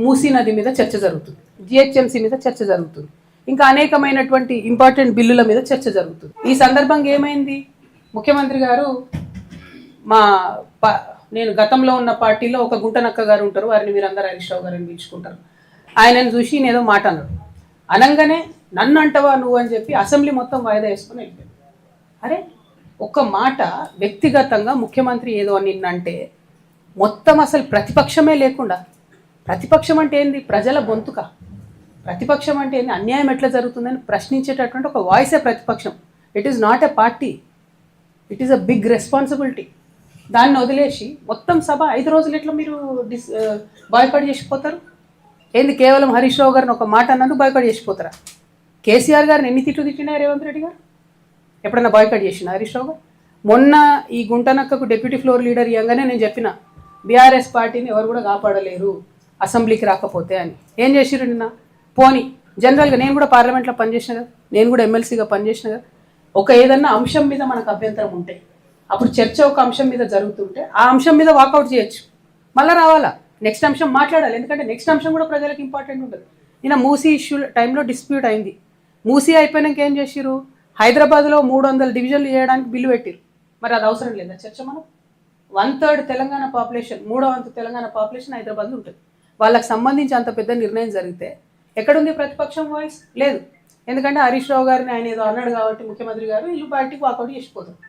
మూసీ నది మీద చర్చ జరుగుతుంది, జిహెచ్ఎంసీ మీద చర్చ జరుగుతుంది, ఇంకా అనేకమైనటువంటి ఇంపార్టెంట్ బిల్లుల మీద చర్చ జరుగుతుంది. ఈ సందర్భంగా ఏమైంది, ముఖ్యమంత్రి గారు నేను గతంలో ఉన్న పార్టీలో ఒక గుంటనక్క గారు ఉంటారు, వారిని మీరందరూ హరీష్ రావు గారిని పిలుచుకుంటారు. ఆయనను చూసి నేనేదో మాట అన్నాడు, అనగానే నన్ను అంటవా నువ్వు అని చెప్పి అసెంబ్లీ మొత్తం వాయిదా వేసుకొని వెళ్ళిపోయాడు. అరే ఒక్క మాట వ్యక్తిగతంగా ముఖ్యమంత్రి ఏదో నిన్నంటే మొత్తం అసలు ప్రతిపక్షమే లేకుండా, ప్రతిపక్షం అంటే ఏంది, ప్రజల గొంతుక, ప్రతిపక్షం అంటే ఏంది, అన్యాయం ఎట్లా జరుగుతుందని ప్రశ్నించేటటువంటి ఒక వాయిసే ప్రతిపక్షం. It is not a party, it is a big responsibility. దాన్ని వదిలేసి మొత్తం సభ 5 రోజులు ఎట్లా మీరు బాయ్కాట్ చేసిపోతారు? ఏంది కేవలం హరీష్ రావు గారిని ఒక మాట అన్నందుకు బాయ్కాట్ చేసిపోతారా? కేసీఆర్ గారిని ఎన్ని తిట్లు తిట్టినా రేవంత్ రెడ్డి గారు ఎప్పుడన్నా బాయ్కాట్ చేసిన హరీష్ రావు గారు? మొన్న ఈ గుంటనక్కకు డిప్యూటీ ఫ్లోర్ లీడర్ ఇవ్వగానే నేను చెప్పిన బీఆర్ఎస్ పార్టీని ఎవరు కూడా కాపాడలేరు అసెంబ్లీకి రాకపోతే అని. ఏం చేసిరు నిన్న? పోనీ జనరల్గా నేను కూడా పార్లమెంట్లో పనిచేసిన కదా, నేను కూడా ఎమ్మెల్సీగా పనిచేసిన కదా, ఒక ఏదన్నా అంశం మీద మనకు అభ్యంతరం ఉంటే అప్పుడు చర్చ ఒక అంశం మీద జరుగుతుంటే ఆ అంశం మీద వాకౌట్ చేయొచ్చు, మళ్ళీ రావాలా, నెక్స్ట్ అంశం మాట్లాడాలి. ఎందుకంటే నెక్స్ట్ అంశం కూడా ప్రజలకు ఇంపార్టెంట్ ఉంటుంది. నిన్న మూసీ ఇష్యూ టైంలో డిస్ప్యూట్ అయింది. మూసీ అయిపోయినాక ఏం చేసిరు, హైదరాబాద్లో 300 డివిజన్లు చేయడానికి బిల్లు పెట్టిరు. మరి అది అవసరం లేదా చర్చ? మనం 1/3 తెలంగాణ పాపులేషన్, 3వ వంతు తెలంగాణ పాపులేషన్ హైదరాబాద్లో ఉంటుంది. వాళ్ళకి సంబంధించి అంత పెద్ద నిర్ణయం జరిగితే ఎక్కడుంది ప్రతిపక్షం వాయిస్? లేదు. ఎందుకంటే హరీష్ రావు గారిని ఆయన ఏదో అన్నాడు కాబట్టి ముఖ్యమంత్రి గారు వీళ్ళు బయటికి వాకౌట్ చేసిపోతారు.